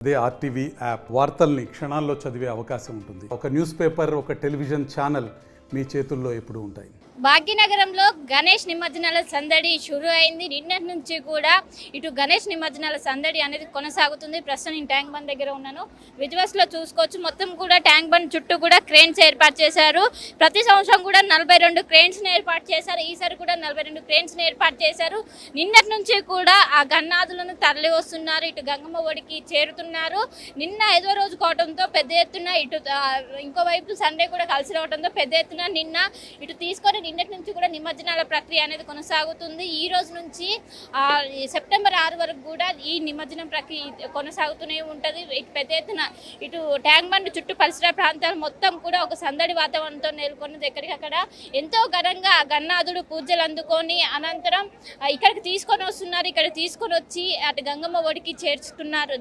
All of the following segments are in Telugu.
అదే ఆర్టీవీ యాప్ వార్తల్ని క్షణాల్లో చదివే అవకాశం ఉంటుంది. ఒక న్యూస్ పేపర్, ఒక టెలివిజన్ ఛానల్ మీ చేతుల్లో ఎప్పుడూ ఉంటాయి. భాగ్యనగరంలో గణేష్ నిమజ్జనాల సందడి షురు అయింది. నిన్నటి నుంచి కూడా ఇటు గణేష్ నిమజ్జనాల సందడి అనేది కొనసాగుతుంది. ప్రస్తుతం నేను ట్యాంక్ బండ్ దగ్గర ఉన్నాను. విజువల్స్ లో చూసుకోవచ్చు, మొత్తం కూడా ట్యాంక్ బండ్ చుట్టూ కూడా క్రేన్స్ ఏర్పాటు చేశారు. ప్రతి సంవత్సరం కూడా 42 క్రేన్స్ ఏర్పాటు చేశారు. ఈసారి కూడా 42 క్రేన్స్ ఏర్పాటు చేశారు. నిన్నటి నుంచి కూడా ఆ గన్నాదులను తరలి వస్తున్నారు. ఇటు గంగమ్మ ఒడికి చేరుతున్నారు. నిన్న 5వ రోజు కావడంతో పెద్ద ఎత్తున ఇటు ఇంకోవైపు సండే కూడా కలిసి రావడంతో పెద్ద ఎత్తున నిన్న ఇటు తీసుకొని నిన్నటి నుంచి కూడా నిమజ్జనాల ప్రక్రియ అనేది కొనసాగుతుంది. ఈ రోజు నుంచి సెప్టెంబర్ 6 వరకు కూడా ఈ నిమజ్జనం ప్రక్రియ కొనసాగుతూనే ఉంటుంది. ఇటు పెద్ద ఎత్తున ఇటు ట్యాంక్ బండ్ చుట్టూ పరిసర ప్రాంతాలు మొత్తం కూడా ఒక సందడి వాతావరణంతో నెలకొన్నది. ఎక్కడికక్కడ ఎంతో ఘనంగా గన్నాదుడు పూజలు అందుకొని అనంతరం ఇక్కడికి తీసుకొని వస్తున్నారు. ఇక్కడ తీసుకొని వచ్చి అటు గంగమ్మ ఒడికి చేర్చుతున్నారు.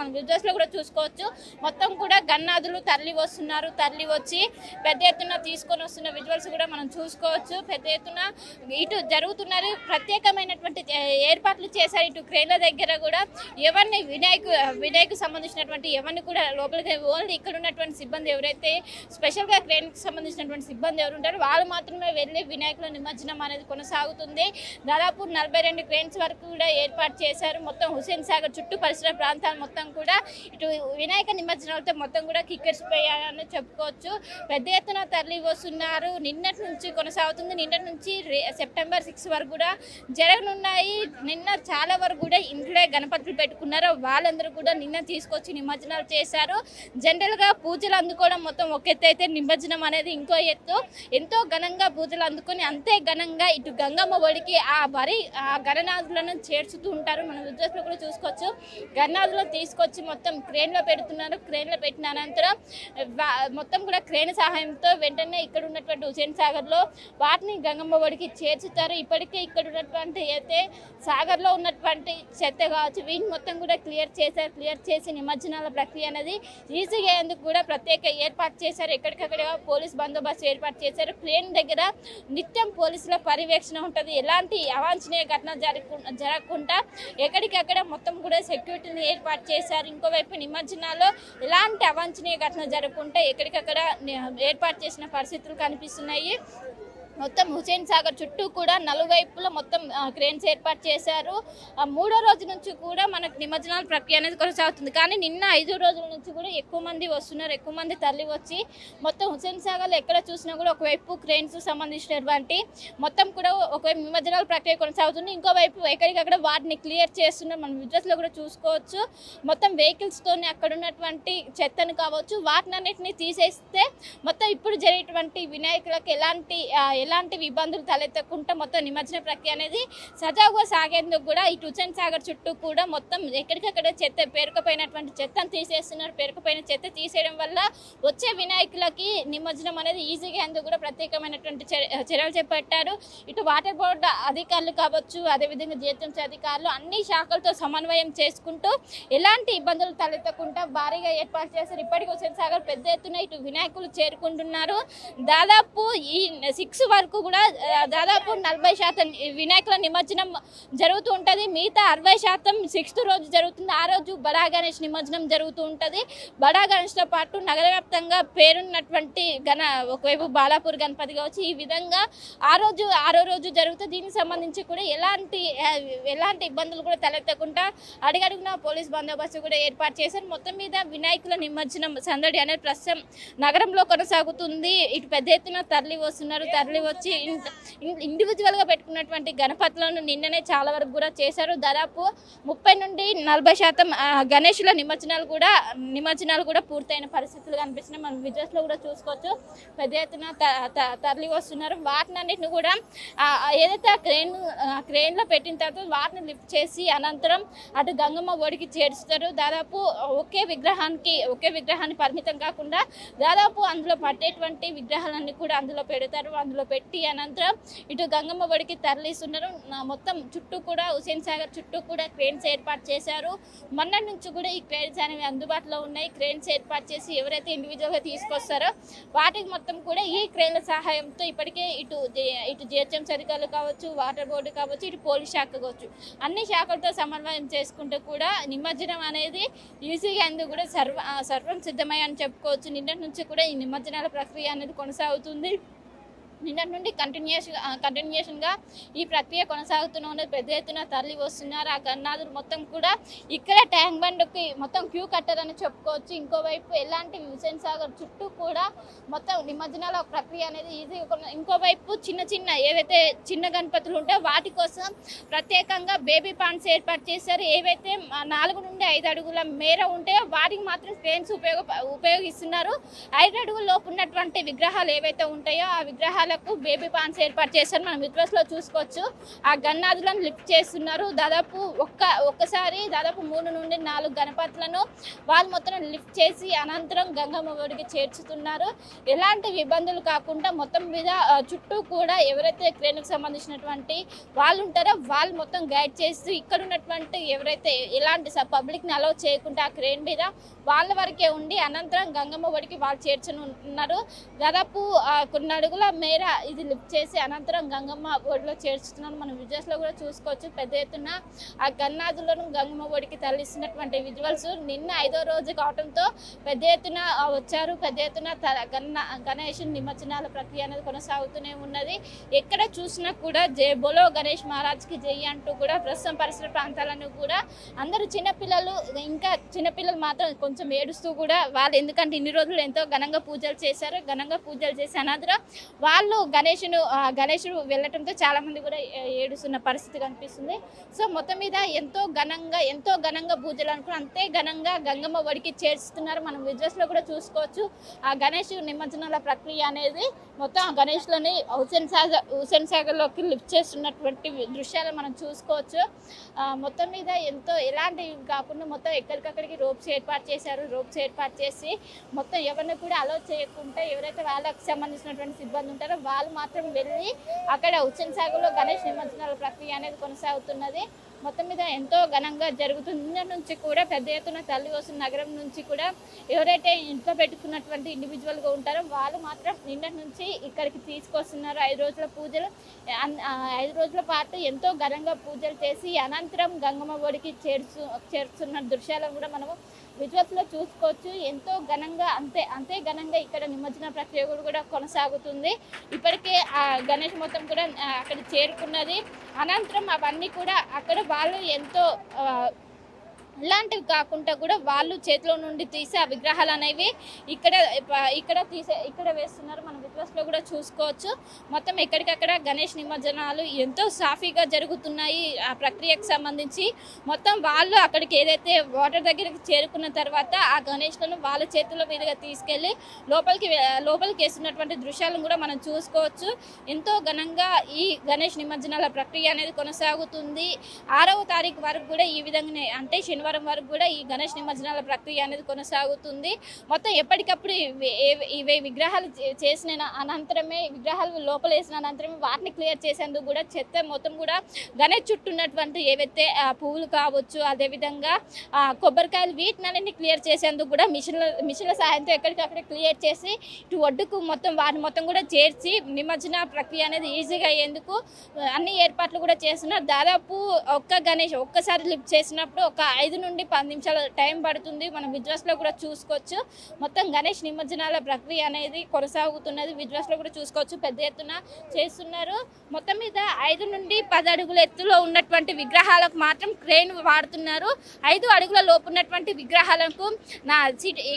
మనం విజువల్స్ లో కూడా చూసుకోవచ్చు. మొత్తం కూడా గన్నాదులు తరలి వస్తున్నారు. తరలి వచ్చి పెద్ద ఎత్తున తీసుకొని వస్తున్న విజువల్స్ కూడా మనం చూసుకోవచ్చు. పెద్ద ఎత్తున ఇటు జరుగుతున్నారు. ప్రత్యేకమైనటువంటి ఏర్పాట్లు చేశారు. ఇటు క్రేన్ల దగ్గర కూడా ఎవరిని వినాయకు సంబంధించినటువంటి ఎవరిని కూడా లోపలికి ఓన్లీ ఇక్కడ ఉన్నటువంటి సిబ్బంది ఎవరైతే స్పెషల్గా క్రేన్కి సంబంధించినటువంటి సిబ్బంది ఎవరు ఉంటారో వాళ్ళు మాత్రమే వెళ్ళి వినాయకుల నిమజ్జనం అనేది కొనసాగుతుంది. దాదాపు 42 క్రేన్స్ వరకు కూడా ఏర్పాటు చేశారు. మొత్తం హుస్సేన్ సాగర్ చుట్టూ పరిసర ప్రాంతాలు మొత్తం కూడా ఇటు వినాయక నిమజ్జనాలతో మొత్తం కూడా కిక్కిరిసిపోయాయని చెప్పుకోవచ్చు. పెద్ద ఎత్తున తరలి వస్తున్నారు. నిన్నటి నుంచి కొనసాగుతుంది. నిన్నటి నుంచి సెప్టెంబర్ 6 వరకు కూడా జరగనున్నాయి. నిన్న చాలా వరకు కూడా ఇంట్లో గణపతులు పెట్టుకున్నారు. వాళ్ళందరూ కూడా నిన్న తీసుకొచ్చి నిమజ్జనాలు చేశారు. జనరల్గా పూజలు అందుకోవడం మొత్తం ఒక ఎత్తు అయితే నిమజ్జనం అనేది ఇంకో ఎత్తు. ఎంతో ఘనంగా పూజలు అందుకొని అంతే ఘనంగా ఇటు గంగమ్మ ఒడికి ఆ గణనాథులను చేర్చుతూ ఉంటారు. మనం విజువల్స్లో కూడా చూసుకోవచ్చు. గణనాథులను తీసుకొచ్చి మొత్తం క్రేన్లో పెడుతున్నారు. క్రేన్లో పెట్టిన అనంతరం మొత్తం కూడా క్రేన్ సహాయంతో వెంటనే ఇక్కడ ఉన్నటువంటి హుస్సేన్ సాగర్లో వాటిని గంగమ్మ ఒడికి చేర్చుతారు. ఇప్పటికే ఇక్కడ ఉన్నటువంటి అయితే సాగర్లో ఉన్నటువంటి చెత్త కావచ్చు వీటిని మొత్తం కూడా క్లియర్ చేశారు. క్లియర్ చేసి నిమజ్జనాల ప్రక్రియ అనేది ఈజీగా అయ్యేందుకు కూడా ప్రత్యేక ఏర్పాటు చేశారు. ఎక్కడికక్కడ పోలీస్ బందోబస్తు ఏర్పాటు చేశారు. క్రేన్ దగ్గర నిత్యం పోలీసుల పర్యవేక్షణ ఉంటుంది. ఎలాంటి అవాంఛనీయ ఘటన జరగకుండా ఎక్కడికక్కడ మొత్తం కూడా సెక్యూరిటీని ఏర్పాటు చేశారు. ఇంకోవైపు నిమజ్జనాల్లో ఎలాంటి అవాంఛనీయ ఘటన జరగకుండా ఎక్కడికక్కడ ఏర్పాటు చేసిన పరిస్థితులు కనిపిస్తున్నాయి. మొత్తం హుస్సేన్ సాగర్ చుట్టూ కూడా నలువైపులో మొత్తం క్రేన్స్ ఏర్పాటు చేశారు. 3వ రోజు నుంచి కూడా మనకు నిమజ్జనాల ప్రక్రియ అనేది కొనసాగుతుంది. కానీ నిన్న 5 రోజుల నుంచి కూడా ఎక్కువ మంది వస్తున్నారు. ఎక్కువ మంది తరలి వచ్చి మొత్తం హుస్సేన్ సాగర్లో ఎక్కడ చూసినా కూడా ఒకవైపు క్రేన్స్ సంబంధించినటువంటి మొత్తం కూడా ఒకవైపు నిమజ్జనాల ప్రక్రియ కొనసాగుతుంది. ఇంకోవైపు ఎక్కడికక్కడ వాటిని క్లియర్ చేస్తున్నారు. మనం విజువల్స్లో కూడా చూసుకోవచ్చు. మొత్తం వెహికల్స్తోనే అక్కడ ఉన్నటువంటి చెత్తను కావచ్చు వాటినన్నిటిని తీసేస్తే మొత్తం ఇప్పుడు జరిగేటువంటి వినాయకులకు ఎలాంటి ఇబ్బందులు తలెత్తకుండా మొత్తం నిమజ్జన ప్రక్రియ అనేది సజావుగా సాగేందుకు కూడా ఈ హుస్సేన్ సాగర్ చుట్టూ కూడా మొత్తం ఎక్కడికక్కడ పేరుకుపోయినటువంటి చెత్తను తీసేస్తున్నారు. పేరుకుపోయిన చెత్త తీసేయడం వల్ల వచ్చే వినాయకులకి నిమజ్జనం అనేది ఈజీగా అందుకు కూడా ప్రత్యేకమైనటువంటి చర్యలు చేపట్టారు. ఇటు వాటర్ బోర్డు అధికారులు కావచ్చు, అదేవిధంగా జీహెచ్ఎంసీ అధికారులు అన్ని శాఖలతో సమన్వయం చేసుకుంటూ ఎలాంటి ఇబ్బందులు తలెత్తకుండా భారీగా ఏర్పాటు చేశారు. ఇప్పటికీ హుస్సేన్ సాగర్ పెద్ద ఎత్తున ఇటు వినాయకులు చేరుకుంటున్నారు. దాదాపు ఈ 6 వరకు కూడా దాదాపు 40% వినాయకుల నిమజ్జనం జరుగుతూ ఉంటుంది. మిగతా 60% 6th రోజు జరుగుతుంది. ఆ రోజు బడా గణేష్ నిమజ్జనం జరుగుతూ ఉంటుంది. బడా గణేష్తో పాటు నగర వ్యాప్తంగా పేరున్నటువంటి ఒకవైపు బాలాపూర్ గణపతి కావచ్చు. ఈ విధంగా ఆరో రోజు జరుగుతుంది. దీనికి సంబంధించి కూడా ఎలాంటి ఇబ్బందులు కూడా తలెత్తకుండా అడుగడుగున పోలీస్ బందోబస్తు కూడా ఏర్పాటు చేశారు. మొత్తం మీద వినాయకుల నిమజ్జనం సందడి అనేది ప్రస్తుతం నగరంలో కొనసాగుతుంది. ఇటు పెద్ద ఎత్తున తరలి వస్తున్నారు. తరలి వచ్చి ఇండివిజువల్గా పెట్టుకున్నటువంటి గణపతులను నిన్ననే చాలా వరకు కూడా చేశారు. దాదాపు 30 నుండి 40% గణేషుల నిమజ్జనాలు కూడా పూర్తయిన పరిస్థితులు కనిపిస్తున్నాయి. మనం విజువల్స్లో కూడా చూసుకోవచ్చు. పెద్ద ఎత్తున తరలి వస్తున్నారు. వాటినన్నిటిని కూడా ఏదైతే క్రేన్లో పెట్టిన తర్వాత వాటిని లిఫ్ట్ చేసి అనంతరం అటు గంగమ్మ ఒడికి చేర్చుతారు. దాదాపు ఒకే విగ్రహాన్ని పరిమితం కాకుండా దాదాపు అందులో పట్టేటువంటి విగ్రహాలన్నీ కూడా అందులో పెడతారు. అందులో పెట్టి అనంతరం ఇటు గంగమ్మ ఒడికి తరలిస్తున్నారు. మొత్తం చుట్టూ కూడా హుస్సేన్ సాగర్ చుట్టూ కూడా క్రేన్స్ ఏర్పాటు చేశారు. మొన్న నుంచి కూడా ఈ క్రేన్స్ అనేవి అందుబాటులో ఉన్నాయి. క్రేన్స్ ఏర్పాటు చేసి ఎవరైతే ఇండివిజువల్గా తీసుకొస్తారో వాటికి మొత్తం కూడా ఈ క్రేన్ల సహాయంతో ఇప్పటికే ఇటు జిహెచ్ఎంసీ అధికారులు కావచ్చు, వాటర్ బోర్డు కావచ్చు, ఇటు పోలీస్ శాఖ కావచ్చు, అన్ని శాఖలతో సమన్వయం చేసుకుంటూ కూడా నిమజ్జనం అనేది ఈజీగా ఎందుకు కూడా సర్వం సిద్ధమై అని చెప్పుకోవచ్చు. నిన్నటి నుంచి కూడా ఈ నిమజ్జనాల ప్రక్రియ అనేది కొనసాగుతుంది. నిన్నటి నుండి కంటిన్యూషన్గా ఈ ప్రక్రియ కొనసాగుతూనే ఉన్నది. పెద్ద ఎత్తున తరలి వస్తున్నారు. ఆ గన్నాదులు మొత్తం కూడా ఇక్కడ ట్యాంక్ బండ్కి మొత్తం క్యూ కట్టారని చెప్పుకోవచ్చు. ఇంకోవైపు ఎలాంటి హుస్సేన్ సాగర్ చుట్టూ కూడా మొత్తం నిమజ్జనాల ప్రక్రియ అనేది ఈజీగా. ఇంకోవైపు చిన్న ఏవైతే చిన్న గణపతులు ఉంటాయో వాటి కోసం ప్రత్యేకంగా బేబీ పాండ్స్ ఏర్పాటు చేశారు. ఏవైతే 4 నుండి 5 అడుగుల మేర ఉంటాయో వాటికి మాత్రం క్రేన్స్ ఉపయోగిస్తున్నారు. 5 అడుగుల లోపు ఉన్నటువంటి విగ్రహాలు ఏవైతే ఉంటాయో ఆ విగ్రహాలకు బేబీ పాండ్స్ ఏర్పాటు చేశారు. మనం విజువల్స్లో చూసుకోవచ్చు. ఆ గన్నాదులను లిఫ్ట్ చేస్తున్నారు. దాదాపు ఒక్కసారి 3 నుండి 4 గణపతులను వాళ్ళు మొత్తం లిఫ్ట్ చేసి అనంతరం గంగమ్మ ఒడికి చేర్చుతున్నారు. ఎలాంటి ఇబ్బందులు కాకుండా మొత్తం మీద చుట్టూ కూడా ఎవరైతే క్రేన్కు సంబంధించినటువంటి వాళ్ళు ఉంటారో వాళ్ళు మొత్తం గైడ్ చేస్తూ ఇక్కడ ఉన్నటువంటి ఎవరైతే ఎలాంటి పబ్లిక్ని అలౌ చేయకుండా ఆ క్రేన్ మీద వాళ్ళ వరకే ఉండి అనంతరం గంగమ్మ ఒడికి వాళ్ళు చేర్చనున్నారు. దాదాపు కొన్ని అడుగుల మేర ఇది లిఫ్ట్ చేసి అనంతరం గంగమ్మ ఒడిలో చేర్చుతున్నారు. మనం విజువల్స్లో కూడా చూసుకోవచ్చు. పెద్ద ఎత్తున ఆ గన్నాదులను గంగమ్మ ఒడికి తరలిస్తున్నటువంటి విజువల్స్. నిన్న 5వ రోజు కావడంతో పెద్ద ఎత్తున వచ్చారు. పెద్ద ఎత్తున గణేష్ నిమజ్జనాల ప్రక్రియ అనేది కొనసాగుతూనే ఉన్నది. ఎక్కడ చూసినా కూడా జై బోలో గణేష్ మహారాజ్కి జై అంటూ కూడా ప్రస్తుతం పరిసర ప్రాంతాలను కూడా అందరూ చిన్నపిల్లలు మాత్రం కొంచెం ఏడుస్తూ కూడా వాళ్ళు ఎందుకంటే ఇన్ని రోజులు ఎంతో ఘనంగా పూజలు చేశారు. ఘనంగా పూజలు చేసి అనంతరం వాళ్ళు గణేశుడు వెళ్ళటంతో చాలా మంది కూడా ఏడుస్తున్న పరిస్థితి కనిపిస్తుంది. సో మొత్తం మీద ఎంతో ఘనంగా పూజలు అనుకుని అంతే ఘనంగా గంగమ్మ ఒడికి చేర్చుతున్నారు. మనం విజువల్స్లో కూడా చూసుకోవచ్చు. ఆ గణేష్ నిమజ్జనాల ప్రక్రియ అనేది మొత్తం ఆ గణేష్లోని హుస్సేన్ సాగర్లోకి లిఫ్ట్ చేస్తున్నటువంటి దృశ్యాలు మనం చూసుకోవచ్చు. మొత్తం మీద ఎలాంటివి కాకుండా మొత్తం ఎక్కడికక్కడికి రోప్స్ ఏర్పాటు చేశారు. రోప్స్ ఏర్పాటు చేసి మొత్తం ఎవరిని కూడా అలౌ చేయకుండా ఎవరైతే వాళ్ళకి సంబంధించినటువంటి సిబ్బంది ఉంటారో వాళ్ళు మాత్రం వెళ్ళి అక్కడ హుస్సేన్ సాగర్లో గణేష్ నిమజ్జనాల ప్రక్రియ అనేది కొనసాగుతున్నది. మొత్తం మీద ఎంతో ఘనంగా జరుగుతుంది. నిన్నటి నుంచి కూడా పెద్ద ఎత్తున తల్లి వస్తున్న నగరం నుంచి కూడా ఎవరైతే ఇంట్లో పెట్టుకున్నటువంటి ఇండివిజువల్గా ఉంటారో వాళ్ళు మాత్రం నిన్నటి నుంచి ఇక్కడికి తీసుకొస్తున్నారు. 5 రోజుల పూజలు 5 రోజుల పాటు ఎంతో ఘనంగా పూజలు చేసి అనంతరం గంగమ్మ ఒడికి చేర్చున్న దృశ్యాలను కూడా మనము విజువల్స్లో చూసుకోవచ్చు. ఎంతో ఘనంగా అంతే ఘనంగా ఇక్కడ నిమజ్జన ప్రక్రియ కూడా కొనసాగుతుంది. ఇప్పటికే ఆ గణేష్ మొత్తం కూడా అక్కడ చేరుకున్నది. అనంతరం అవన్నీ కూడా అక్కడ వాళ్ళు ఎంతో ఇలాంటివి కాకుండా కూడా వాళ్ళు చేతిలో నుండి తీసే ఆ విగ్రహాలు అనేవి ఇక్కడ వేస్తున్నారు. మనం విజువల్స్లో కూడా చూసుకోవచ్చు. మొత్తం ఎక్కడికక్కడ గణేష్ నిమజ్జనాలు ఎంతో సాఫీగా జరుగుతున్నాయి. ఆ ప్రక్రియకు సంబంధించి మొత్తం వాళ్ళు అక్కడికి ఏదైతే వాటర్ దగ్గరికి చేరుకున్న తర్వాత ఆ గణేష్లను వాళ్ళ చేతుల మీదుగా తీసుకెళ్ళి లోపలికి వేస్తున్నటువంటి దృశ్యాలను కూడా మనం చూసుకోవచ్చు. ఎంతో ఘనంగా ఈ గణేష్ నిమజ్జనాల ప్రక్రియ అనేది కొనసాగుతుంది. 6వ తారీఖు వరకు కూడా ఈ విధంగానే అంటే శనివారం వరకు కూడా ఈ గణేష్ నిమజ్జనాల ప్రక్రియ అనేది కొనసాగుతుంది. మొత్తం ఎప్పటికప్పుడు ఇవి విగ్రహాలు చేసిన అనంతరమే విగ్రహాలు లోపల వేసిన అనంతరమే వాటిని క్లియర్ చేసేందుకు కూడా చెత్త మొత్తం కూడా గణేష్ చుట్టూ ఉన్నటువంటి ఏవైతే పువ్వులు కావచ్చు అదేవిధంగా కొబ్బరికాయలు వీటిని క్లియర్ చేసేందుకు కూడా మిషన్ల సహాయంతో ఎక్కడికక్కడ క్లియర్ చేసి ఇటు ఒడ్డుకు వాటిని మొత్తం కూడా చేర్చి నిమజ్జన ప్రక్రియ అనేది ఈజీగా అయ్యేందుకు అన్ని ఏర్పాట్లు కూడా చేస్తున్నారు. దాదాపు గణేష్ ఒక్కసారి లిఫ్ట్ చేసినప్పుడు ఒక 5 నుండి 10 నిమిషాల టైం పడుతుంది. మనం విజువల్స్లో కూడా చూసుకోవచ్చు. మొత్తం గణేష్ నిమజ్జనాల ప్రక్రియ అనేది కొనసాగుతున్నది. విజువల్స్లో కూడా చూసుకోవచ్చు. పెద్ద ఎత్తున చేస్తున్నారు. మొత్తం మీద 5 నుండి 10 అడుగుల ఎత్తులో ఉన్నటువంటి విగ్రహాలకు మాత్రం క్రేన్ వాడుతున్నారు. 5 అడుగుల లోపు ఉన్నటువంటి విగ్రహాలకు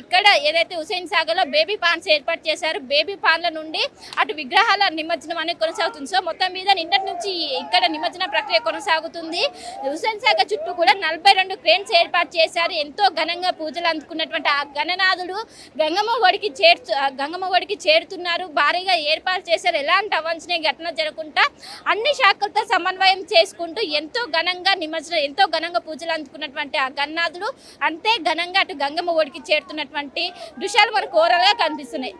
ఇక్కడ ఏదైతే హుస్సేన్ సాగర్లో బేబీ పాండ్స్ ఏర్పాటు చేశారు. బేబీ పాండ్ల నుండి అటు విగ్రహాల నిమజ్జనం అనేది కొనసాగుతుంది. సో మొత్తం మీద నిన్నటి నుంచి ఇక్కడ నిమజ్జన ప్రక్రియ కొనసాగుతుంది. హుస్సేన్ సాగర్ చుట్టూ కూడా 42 క్రేన్స్ సన్మాన్స్ ఏర్పాటు చేశారు. ఎంతో ఘనంగా పూజలు అందుకున్నటువంటి ఆ గణనాథుడు గంగమ్మ ఒడికి చేరుతున్నారు. భారీగా ఏర్పాటు చేశారు. ఎలాంటి అవాంఛనీయ ఘటన జరగకుండా అన్ని శాఖలతో సమన్వయం చేసుకుంటూ ఎంతో ఘనంగా పూజలు అందుకున్నటువంటి ఆ గణనాథుడు అంతే ఘనంగా అటు గంగమ్మ ఒడికి చేరుతున్నటువంటి దృశ్యాలు మనకు ఓవరాల్గా కనిపిస్తున్నాయి.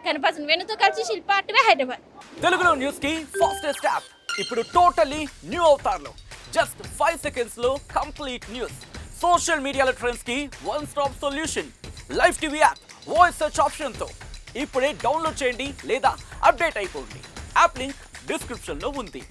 వెనుతో కలిసి శిల్ప టీవీ హైదరాబాద్. తెలుగులో న్యూస్ కి ఫాస్టెస్ట్ యాప్ ఇప్పుడు టోటలీ న్యూ అవతార్లో జస్ట్ 5 seconds లో కంప్లీట్ న్యూస్. సోషల్ మీడియాలో ట్రెండ్స్ కి one stop solution. Live TV app voice search option తో ఇప్పుడే డౌన్లోడ్ చేయండి లేదా అప్డేట్ అయిపోండి. యాప్ లింక్ డిస్క్రిప్షన్ లో ఉంది.